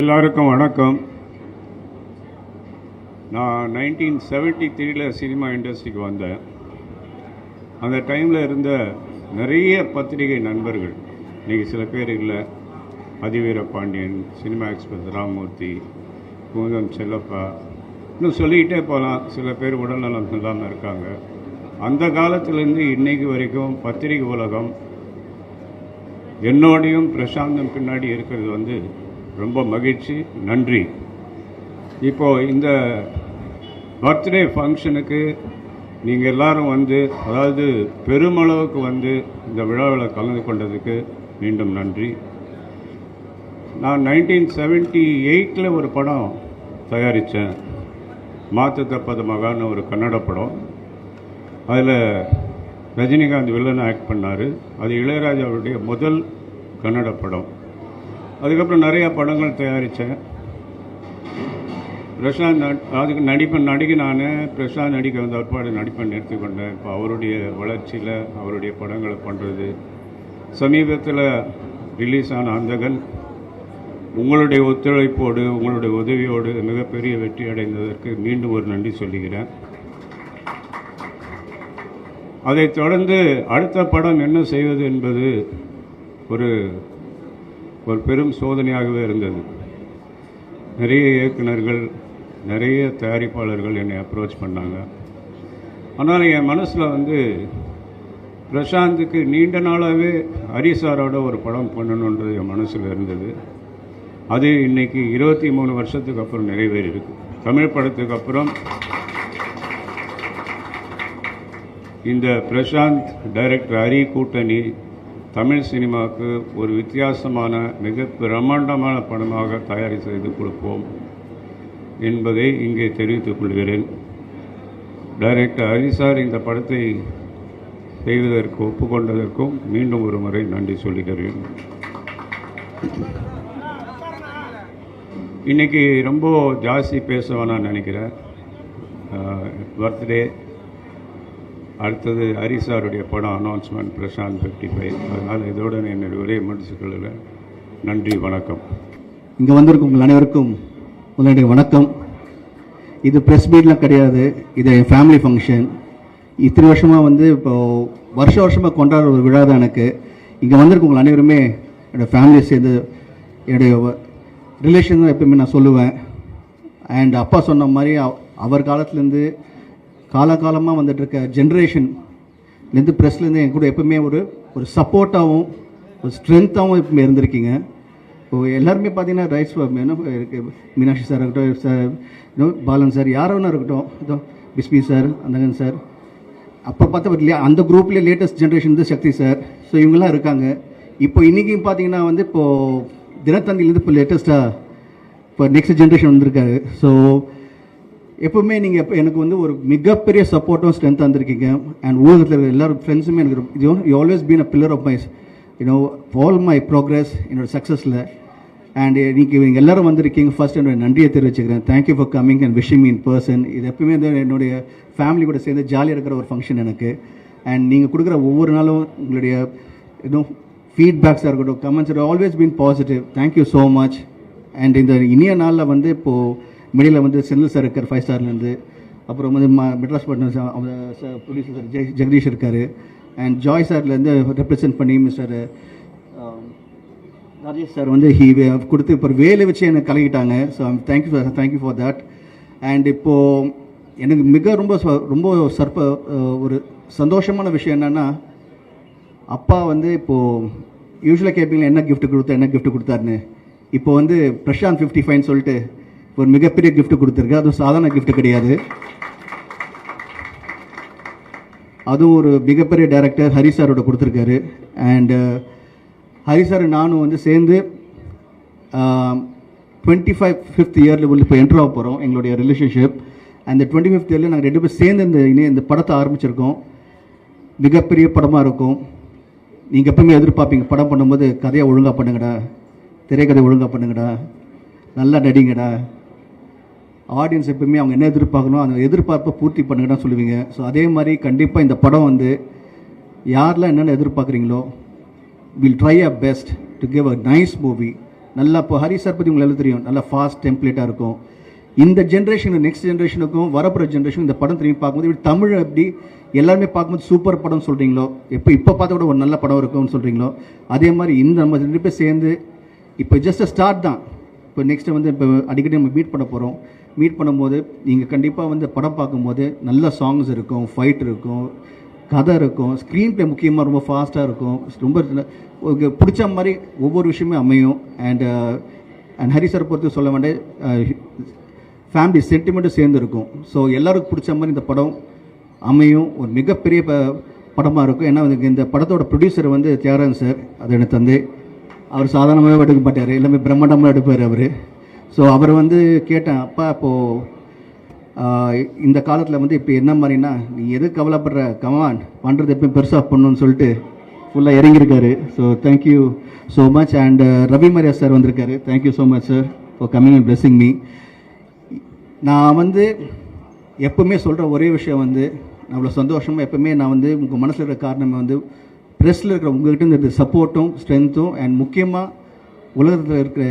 எல்லாருக்கும் வணக்கம். நான் 1973 சினிமா இண்டஸ்ட்ரிக்கு வந்தேன். அந்த டைமில் இருந்த நிறைய பத்திரிகை நண்பர்கள், இன்றைக்கி சில பேர் இல்லை, அதிவீர பாண்டியன், சினிமா எக்ஸ்பிரஸ் ராமமூர்த்தி, குமுதம் செல்லப்பா, இன்னும் சொல்லிக்கிட்டே போகலாம். சில பேர் உடல்நலம் இல்லாமல் இருக்காங்க. அந்த காலத்திலேருந்து இன்றைக்கு வரைக்கும் பத்திரிகை உலகம் என்னோடையும் பிரசாந்தம் பின்னாடி இருக்கிறது ரொம்ப மகிழ்ச்சி, நன்றி. இப்போது இந்த பர்த்டே ஃபங்க்ஷனுக்கு நீங்கள் எல்லோரும் அதாவது பெருமளவுக்கு இந்த விழாவில் கலந்து கொண்டதுக்கு மீண்டும் நன்றி. நான் 1978 ஒரு படம் தயாரித்தேன், மாத்து தப்பது மகான்னு ஒரு கன்னட படம். அதில் ரஜினிகாந்த் வில்லன் ஆக்ட் பண்ணார். அது இளையராஜாவுடைய முதல் கன்னட படம். அதுக்கப்புறம் நிறையா படங்கள் தயாரித்தேன். பிரசாந்த் அதுக்கு நடிகை நான். பிரசாந்த் நடிக்க வந்த அற்பாடு நடிப்பை நிறுத்திக்கொண்டேன். இப்போ அவருடைய வளர்ச்சியில் அவருடைய படங்களை பண்ணுறது. சமீபத்தில் ரிலீஸ் ஆன அந்தகன் உங்களுடைய ஒத்துழைப்போடு உங்களுடைய உதவியோடு மிகப்பெரிய வெற்றி அடைந்ததற்கு மீண்டும் ஒரு நன்றி சொல்லுகிறேன். அதைத் தொடர்ந்து அடுத்த படம் என்ன செய்வது என்பது ஒரு பெரும் சோதனையாகவே இருந்தது. நிறைய இயக்குநர்கள், நிறைய தயாரிப்பாளர்கள் என்னை அப்ரோச் பண்ணாங்க. ஆனால் என் மனசில் பிரசாந்துக்கு நீண்ட நாளாகவே ஹரிசாரோட ஒரு படம் பண்ணணுன்றது என் மனசில் இருந்தது. அது இன்றைக்கி 23 வருஷத்துக்கு அப்புறம் நிறைவேறி இருக்கு. தமிழ் படத்துக்கு அப்புறம் இந்த பிரசாந்த் டைரக்டர் ஹரி கூட்டணி தமிழ் சினிமாவுக்கு ஒரு வித்தியாசமான மிக பிரம்மாண்டமான படமாக தயாரி செய்து கொடுப்போம் என்பதை இங்கே தெரிவித்துக் கொள்கிறேன். டைரக்டர் ஹரி சார் இந்த படத்தை செய்வதற்கு ஒப்புக்கொண்டதற்கும் மீண்டும் ஒரு முறை நன்றி சொல்லுகிறேன். இன்றைக்கி ரொம்ப ஜாஸ்தி பேச வேணான்னு நினைக்கிறேன். பர்த்டே அடுத்தது ஹரிசாருடைய படம் அனௌன்ஸ்மெண்ட், பிரசாந்த் 55. அதனால் இதோடு என்னுடைய உரையை முடிச்சுக்கொள்ள. நன்றி, வணக்கம். இங்கே வந்திருக்கும் உங்கள் அனைவருக்கும் உங்களுடைய வணக்கம். இது ப்ரெஸ் மீட்லாம் கிடையாது, இது என் ஃபேமிலி ஃபங்க்ஷன். இத்தனை வருஷமாக இப்போது வருஷமாக கொண்டாடுற ஒரு விழா தான் எனக்கு. இங்கே வந்திருக்கும் உங்கள் அனைவருமே என்னோடய ஃபேமிலியை சேர்ந்து என்னுடைய ரிலேஷன் தான் எப்பயுமே நான் சொல்லுவேன். அண்ட் அப்பா சொன்ன மாதிரி அவர் காலத்துலேருந்து காலகாலமாக வந்துட்டுருக்க ஜென்ரேஷன்லேருந்து ப்ரெஸ்லேருந்து என் கூட எப்பவுமே ஒரு சப்போர்ட்டாகவும் ஒரு ஸ்ட்ரென்த்தாகவும் எப்பவுமே இருந்திருக்கீங்க. இப்போ எல்லாருமே பார்த்தீங்கன்னா ரைட்ஸ் இருக்குது. மீனாட்சி சார் இருக்கட்டும், சார் பாலன் சார், யாரோன்னா இருக்கட்டும், இதோ பிஸ்மி சார், அந்தகன் சார், அப்போ பார்த்தா இல்லையா அந்த குரூப்லேயே லேட்டஸ்ட் ஜென்ரேஷன் சக்தி சார். ஸோ இவங்கெல்லாம் இருக்காங்க. இப்போ இன்றைக்கும் பார்த்தீங்கன்னா இப்போது தினத்தந்திலேருந்து இப்போ லேட்டஸ்ட்டாக இப்போ நெக்ஸ்ட் ஜென்ரேஷன் வந்திருக்காரு. ஸோ எப்போவுமே நீங்கள் எனக்கு ஒரு மிகப்பெரிய சப்போர்ட்டும் ஸ்ட்ரென்த்தாக இருந்திருக்கீங்க. அண்ட் ஊழகத்தில் இருக்கிற எல்லாரும் ஃப்ரெண்ட்ஸுமே எனக்கு you always been a pillar of my all my progress, என்னோடய சக்ஸஸில். அண்ட் நீங்கள் எல்லோரும் வந்திருக்கீங்க. ஃபர்ஸ்ட் என்னோட நன்றியை தெரிவிச்சுக்கிறேன். Thank you for coming and wishing me in person. இது எப்பவுமே என்னுடைய ஃபேமிலி கூட சேர்ந்து ஜாலியாக இருக்கிற ஒரு ஃபங்க்ஷன் எனக்கு. அண்ட் நீங்கள் கொடுக்குற ஒவ்வொரு நாளும் உங்களுடைய ஃபீட்பேக்ஸாக இருக்கட்டும், comments always been positive. Thank you so much. And இந்த இனிய நாளில் இப்போது மிடில் செந்தில் சார் இருக்கார் 5 ஸ்டார்லேருந்து. அப்புறம் மெட்ராஸ் பட்டன் ப்ரொடியூசர் சார் ஜெகதீஷ் இருக்கார். அண்ட் ஜாய் சார்லேருந்து ரெப்ரசன்ட் பண்ணி மிஸ்டர் ராஜேஷ் சார் ஹீ கொடுத்து இப்போ வேலை வச்சு எனக்கு கலக்கிட்டாங்க. So thank you for that. And இப்போது எனக்கு ரொம்ப ஒரு சந்தோஷமான விஷயம் என்னென்னா, அப்பா இப்போது யூஸ்வலாக கேட்பீங்களா என்ன கிஃப்ட் கொடுத்தாருன்னு. இப்போ பிரசாந்த் 55 சொல்லிட்டு ஒரு மிகப்பெரிய கிஃப்ட் கொடுத்துருக்கு. அதுவும் சாதாரண கிஃப்ட் கிடையாது. அதுவும் ஒரு மிகப்பெரிய டைரக்டர் ஹரி சாரோட கொடுத்துருக்காரு. அண்டு ஹரி சார் நானும் சேர்ந்து 25th இயரில் இப்போ என்ட்ரு ஆக போகிறோம் எங்களுடைய ரிலேஷன்ஷிப். அந்த 25th இயரில் நாங்கள் 2 பேர் சேர்ந்து இந்த படத்தை ஆரம்பிச்சிருக்கோம். மிகப்பெரிய படமாக இருக்கும். நீங்கள் எப்பவுமே எதிர்பார்ப்பீங்க படம் பண்ணும்போது கதையை ஒழுங்காக பண்ணுங்கடா, திரைக்கதை ஒழுங்காக பண்ணுங்கடா, நல்லா நடிங்கடா. ஆடியன்ஸ் எப்பவுமே அவங்க என்ன எதிர்பார்க்கணும் அந்த எதிர்பார்ப்பை பூர்த்தி பண்ணுங்கடா சொல்லுவீங்க. ஸோ அதே மாதிரி கண்டிப்பாக இந்த படம் யாரெல்லாம் என்னென்ன எதிர்பார்க்குறீங்களோ will try a best to give a nice movie நல்லா இப்போ ஹரி சார் பற்றி உங்களுக்கு எல்லாம் தெரியும், நல்லா ஃபாஸ்ட் டெம்ப்ளேட்டாக இருக்கும். இந்த ஜென்ரேஷன் நெக்ஸ்ட் ஜென்ரேஷனுக்கும் வரப்போகிற ஜென்ரேஷன் இந்த படம் திரும்பி பார்க்கும்போது இப்படி தமிழ் எப்படி எல்லாருமே பார்க்கும்போது சூப்பர் படம் சொல்கிறீங்களோ, இப்போ பார்த்த கூட ஒரு நல்ல படம் இருக்கும்னு சொல்கிறீங்களோ, அதே மாதிரி இந்த நம்ம 2 பேர் சேர்ந்து இப்போ ஜஸ்ட் ஸ்டார்ட் தான். இப்போ நெக்ஸ்ட்டு வந்து இப்போ அடிக்கடி நம்ம மீட் பண்ண போகிறோம். மீட் பண்ணும்போது நீங்கள் கண்டிப்பாக வந்து படம் பார்க்கும்போது நல்ல சாங்ஸ் இருக்கும், ஃபைட் இருக்கும், கதை இருக்கும், ஸ்க்ரீன் ப்ளே முக்கியமாக ரொம்ப ஃபாஸ்ட்டாக இருக்கும், ரொம்ப பிடிச்ச மாதிரி ஒவ்வொரு விஷயமே அமையும். அண்ட் ஹரி சார் பொறுத்து சொல்ல வேண்டிய ஃபேமிலி சென்டிமெண்ட்டும் சேர்ந்து இருக்கும். ஸோ எல்லாருக்கும் பிடிச்ச மாதிரி இந்த படம் அமையும், ஒரு மிகப்பெரிய படமாக இருக்கும். ஏன்னா இந்த படத்தோட ப்ரொடியூசர் வந்து தியாகராஜன் சார், அது எனக்கு தந்து அவர் சாதாரணமாகவே எடுக்க மாட்டார், எல்லாமே பிரம்மாண்டமாக எடுப்பார் அவர். ஸோ அவர் வந்து கேட்டேன், அப்பா இப்போது இந்த காலத்தில் வந்து இப்போ என்ன மாதிரினா நீ எது கவலைப்படுற, கமான் பண்ணுறது எப்பயும் பெருசாக பண்ணணும்னு சொல்லிட்டு ஃபுல்லாக இறங்கியிருக்காரு. So thank you so much. And Ravi Maria sir வந்திருக்காரு. Thank you so much sir for coming and blessing me. நான் வந்து எப்பவுமே சொல்கிற ஒரே விஷயம் வந்து நான் அவ்வளோ சந்தோஷமாக எப்பவுமே நான் வந்து உங்கள் மனசில் இருக்கிற காரணமே வந்து ப்ரெஸ்ஸில் இருக்கிற உங்கள்கிட்ட இருந்த சப்போர்ட்டும் ஸ்ட்ரென்த்தும் அண்ட் முக்கியமாக உலகத்தில் இருக்கிற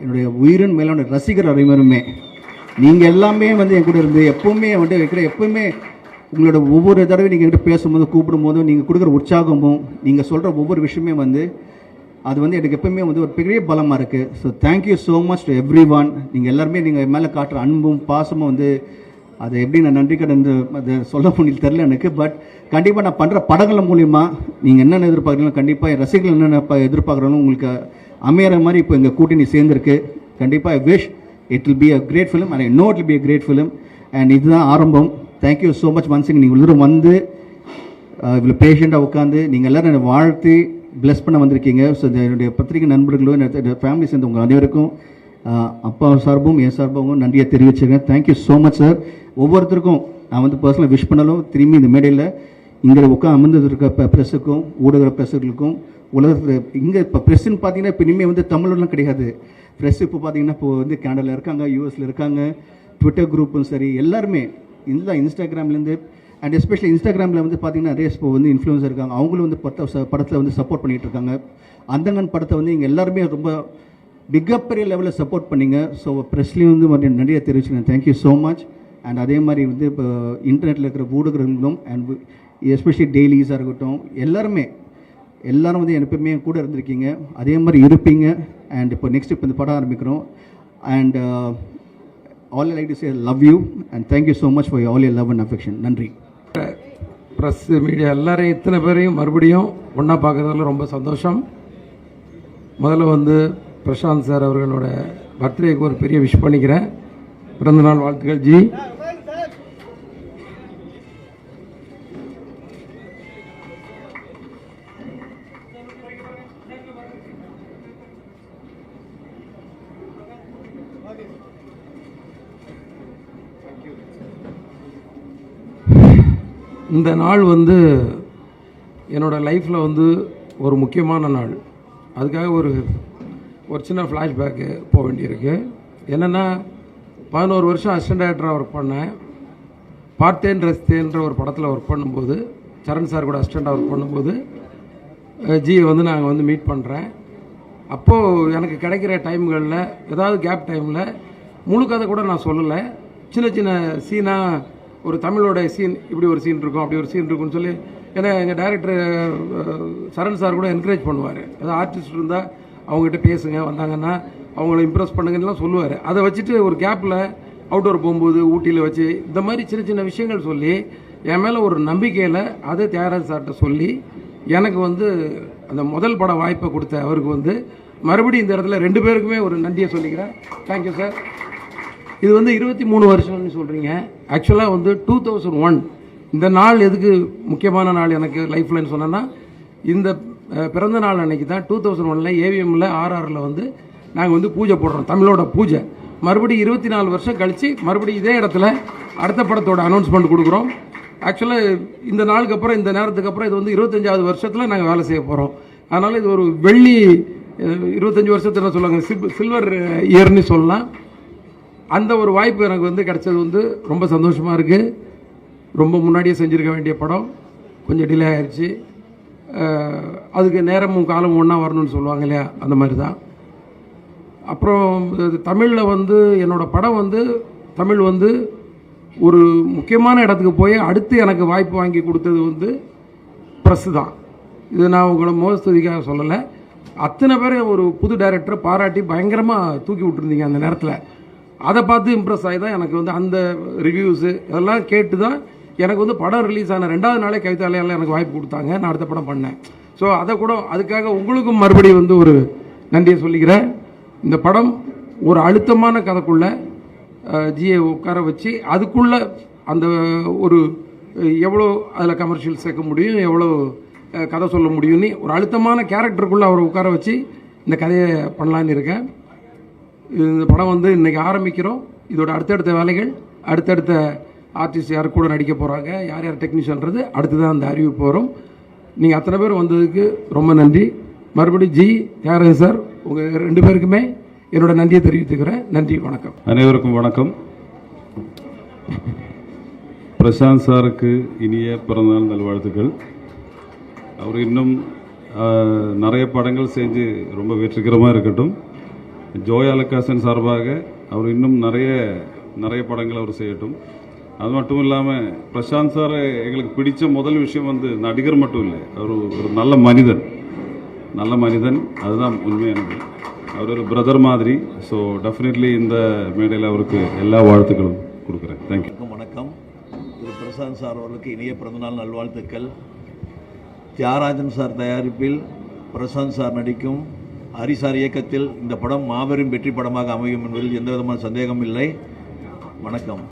என்னுடைய உயிரின் மேலான ரசிகர் அனைவருமே நீங்கள் எல்லாமே வந்து என் கூட இருந்து எப்போவுமே வந்து வைக்கிற எப்போவுமே உங்களோட ஒவ்வொரு தடவை நீங்கள் என்கிட்ட பேசும்போது கூப்பிடும் போதும் நீங்கள் கொடுக்குற உற்சாகமும் நீங்கள் சொல்கிற ஒவ்வொரு விஷயமே வந்து அது வந்து எனக்கு எப்பவுமே வந்து ஒரு பெரிய பலமாக இருக்குது. So thank you so much to every one. நீங்கள் எல்லாருமே நீங்கள் மேலே காட்டுற அன்பும் பாசமும் வந்து அதை எப்படி நான் நன்றி கடன் அதை சொல்ல முடியல தெரில எனக்கு. பட் கண்டிப்பாக நான் பண்ணுற படங்கள் மூலிமா நீங்கள் என்னென்ன எதிர்பார்க்குறீங்களோ, கண்டிப்பாக என் ரசிகர்கள் என்னென்ன எதிர்பார்க்குறோன்னு உங்களுக்கு அமையிற மாதிரி இப்போ எங்கள் கூட்டணி சேர்ந்துருக்கு. கண்டிப்பாக I wish it will be a great film and I know it will be a great film. And இதுதான் ஆரம்பம். Thank you so much Mansingh. நீங்கள் இவ்வளோ வந்து இவ்வளோ பேஷண்ட்டாக உட்காந்து நீங்கள் எல்லோரும் என்னை வாழ்த்தி பிளஸ் பண்ண வந்திருக்கீங்க. ஸோ என்னுடைய பத்திரிகை நண்பர்களும் என்னுடைய ஃபேமிலி சேர்ந்து உங்கள் அனைவருக்கும் அப்பா சார்பும் என் சார்பும் நன்றியை தெரிவிச்சுக்கிறேன். Thank you so much sir. ஒவ்வொருத்தருக்கும் நான் வந்து பர்சனலாக விஷ் பண்ணாலும் திரும்பி இந்த மேடையில் இங்கே அமர்ந்து இருக்க ப்ரெஸ்ஸுக்கும் ஊடக ப்ரெஸ்ஸுகளுக்கும் உலகத்தில் இங்கே இப்போ ப்ரெஸ்ஸுன்னு பார்த்தீங்கன்னா இப்போ இனிமேல் வந்து தமிழ்லாம் கிடையாது. ப்ரெஸ் இப்போ பார்த்தீங்கன்னா இப்போ வந்து கனடாவில் இருக்காங்க, யூஎஸில் இருக்காங்க, ட்விட்டர் குரூப்பும் சரி எல்லாருமே இல்லை, இன்ஸ்டாகிராம்லேருந்து அண்ட் எஸ்பெஷலி இன்ஸ்டாகிராமில் வந்து பார்த்தீங்கன்னா நிறைய இப்போ வந்து இன்ஃப்ளூயன்சர் இருக்காங்க, அவங்களும் வந்து படத்தில் வந்து சப்போர்ட் பண்ணிகிட்டு இருக்காங்க. அந்தங்கன் படத்தை வந்து இங்கே எல்லாருமே ரொம்ப மிகப்பெரிய லெவலில் சப்போர்ட் பண்ணிங்க. ஸோ ப்ரெஸ்லேயும் வந்து நிறைய தெரிவிச்சுக்கிறேன். Thank you so much. அண்ட் அதே மாதிரி வந்து இப்போ இன்டர்நெட்டில் இருக்கிற ஊடகங்களும் அண்ட் எஸ்பெஷலி டெய்லிஸாக இருக்கட்டும் எல்லாரும் வந்து எப்பவுமே கூட இருந்திருக்கீங்க, அதே மாதிரி இருப்பீங்க. அண்ட் இப்போ நெக்ஸ்ட் இப்போ இந்த படம் ஆரம்பிக்கிறோம். And all I like to say love you and thank you so much for all your love and affection. நன்றி. ப்ரெஸ் மீடியா எல்லாரையும் இத்தனை பேரையும் மறுபடியும் ஒன்றா பார்க்குறதுல ரொம்ப சந்தோஷம். முதல்ல வந்து பிரசாந்த் சார் அவர்களோட பர்த்டேக்கு ஒரு பெரிய விஷ் பண்ணிக்கிறேன். பிறந்தநாள் வாழ்த்துக்கள் ஜி. இந்த நாள் வந்து என்னோடய லைஃப்பில் வந்து ஒரு முக்கியமான நாள். அதுக்காக ஒரு சின்ன ஃப்ளாஷ்பேக்கு போக வேண்டியிருக்கு. என்னென்னா 11 வருஷம் அசிஸ்டன்ட் டைரக்டராக ஒர்க் பண்ணேன். பார்த்தேன் ரசித்தேன்ற ஒரு படத்தில் ஒர்க் பண்ணும்போது சரண் சார் கூட அசிஸ்டண்ட்டாக ஒர்க் பண்ணும்போது ஜியை வந்து நாங்கள் வந்து மீட் பண்ணுறேன். அப்போது எனக்கு கிடைக்கிற டைம்களில் ஏதாவது கேப் டைமில் முழு கதை கூட நான் சொல்லலை, சின்ன சின்ன சீனாக ஒரு தமிழோட சீன் இப்படி ஒரு சீன் இருக்கும் அப்படி ஒரு சீன் இருக்குன்னு சொல்லி, ஏன்னா எங்கள் டைரக்டர் சரண் சார் கூட என்கரேஜ் பண்ணுவார். ஏதாவது ஆர்டிஸ்ட் இருந்தால் அவங்ககிட்ட பேசுங்க, வந்தாங்கன்னா அவங்கள இம்ப்ரெஸ் பண்ணுங்கலாம் சொல்லுவார். அதை வச்சுட்டு ஒரு கேப்பில் அவுட்டோர் போகும்போது ஊட்டியில் வச்சு இந்த மாதிரி சின்ன சின்ன விஷயங்கள் சொல்லி என் மேலே ஒரு நம்பிக்கையில் அதை தியாகராஜ் சார்கிட்ட சொல்லி எனக்கு வந்து அந்த முதல் பட வாய்ப்பை கொடுத்த அவருக்கு வந்து மறுபடியும் இந்த இடத்துல 2 பேருக்குமே ஒரு நன்றியை சொல்லிக்கிறேன். Thank you sir. இது வந்து 23 வருஷம்னு சொல்கிறீங்க. ஆக்சுவலாக வந்து 2001 இந்த நாள் எதுக்கு முக்கியமான நாள் எனக்கு லைஃப்லன்னு சொன்னேன்னா, இந்த பிறந்த நாள் அன்னைக்கு தான் 2001 ஏவிஎம்மில் ஆர்ஆரில் வந்து நாங்கள் வந்து பூஜை போடுறோம், தமிழோட பூஜை. மறுபடியும் 24 வருஷம் கழித்து மறுபடியும் இதே இடத்துல அடுத்த படத்தோட அனௌன்ஸ்மெண்ட் கொடுக்குறோம். ஆக்சுவலாக இந்த நாளுக்கு அப்புறம் இந்த நேரத்துக்கு அப்புறம் இது வந்து 25வது வருஷத்தில் நாங்கள் வேலை செய்ய போகிறோம். அதனால் இது ஒரு வெள்ளி 25 வருஷத்தில் சொல்லுவாங்க சில்வர் இயர்னு சொல்லலாம். அந்த ஒரு வாய்ப்பு எனக்கு வந்து கிடைச்சது வந்து ரொம்ப சந்தோஷமாக இருக்குது. ரொம்ப முன்னாடியே செஞ்சுருக்க வேண்டிய படம் கொஞ்சம் டிலே ஆயிடுச்சு. அதுக்கு நேரமும் காலமும் ஒன்றா வரணும்னு சொல்லுவாங்க இல்லையா, அந்த மாதிரி தான். அப்புறம் தமிழில் வந்து என்னோடய படம் வந்து தமிழ் வந்து ஒரு முக்கியமான இடத்துக்கு போய் அடுத்து எனக்கு வாய்ப்பு வாங்கி கொடுத்தது வந்து ப்ரெஸ்ஸு தான். இது நான் உங்களை மோஸ்துதிக்காக சொல்லலை. அத்தனை பேரை ஒரு புது டைரக்டரை பாராட்டி பயங்கரமாக தூக்கி விட்டுருந்தீங்க அந்த நேரத்தில். அதை பார்த்து இம்ப்ரெஸ் ஆகி தான் எனக்கு வந்து அந்த ரிவ்யூஸு இதெல்லாம் கேட்டு தான் எனக்கு வந்து படம் ரிலீஸ் ஆன 2வது நாளே கவிதாலயால் எனக்கு வாய்ப்பு கொடுத்தாங்க. நான் அடுத்த படம் பண்ணேன். ஸோ அதை கூட அதுக்காக உங்களுக்கும் மறுபடியும் வந்து ஒரு நன்றியை சொல்லிக்கிறேன். இந்த படம் ஒரு அழுத்தமான கதைக்குள்ளே ஜியை உட்கார வச்சு அதுக்குள்ளே அந்த ஒரு எவ்வளோ அதில் கமர்ஷியல் சேர்க்க முடியும், எவ்வளோ கதை சொல்ல முடியும்னு ஒரு அழுத்தமான கேரக்டருக்குள்ளே அவரை உட்கார வச்சு இந்த கதையை பண்ணலான்னு இருக்கேன். இந்த படம் வந்து இன்றைக்கி ஆரம்பிக்கிறோம். இதோட அடுத்தடுத்த வேலைகள், அடுத்தடுத்த ஆர்டிஸ்ட் யார் கூட நடிக்க போகிறாங்க, யார் யார் டெக்னீஷியன்றது அடுத்து தான் அந்த அறிவிப்பு வரும். நீங்கள் அத்தனை பேர் வந்ததுக்கு ரொம்ப நன்றி. மறுபடியும் ஜி, தியாகராஜன் சார், உங்கள் 2 பேருக்குமே என்னோட நன்றியை தெரிவித்துக்கிறேன். நன்றி, வணக்கம். அனைவருக்கும் வணக்கம். பிரசாந்த் சாருக்கு இனிய பிறந்தநாள் நல்வாழ்த்துக்கள். அவர் இன்னும் நிறைய படங்கள் செஞ்சு ரொம்ப வெற்றிகரமாக இருக்கட்டும். ஜோயா லக்காசன் சார்பாக அவர் இன்னும் நிறைய படங்கள் அவர் செய்யட்டும். அது மட்டும் இல்லாமல் பிரசாந்த் சார் எங்களுக்கு பிடிச்ச முதல் விஷயம் வந்து நடிகர் மட்டும் இல்லை, அவர் ஒரு நல்ல மனிதன். அதுதான் உண்மையானது. அவர் ஒரு பிரதர் மாதிரி. ஸோ டெஃபினெட்லி இந்த மேடையில் அவருக்கு எல்லா வாழ்த்துக்களும் கொடுக்குறேன். தேங்க்யூ. வணக்கம். திரு பிரசாந்த் சார் அவர்களுக்கு இனிய பிறந்தநாள் நல்வாழ்த்துக்கள். தியாகராஜன் சார் தயாரிப்பில் பிரசாந்த் சார் நடிக்கும் ஹரிசார் இயக்கத்தில் இந்த படம் மாபெரும் வெற்றி படமாக அமையும் என்பதில் எந்த விதமான சந்தேகம் இல்லை. வணக்கம்.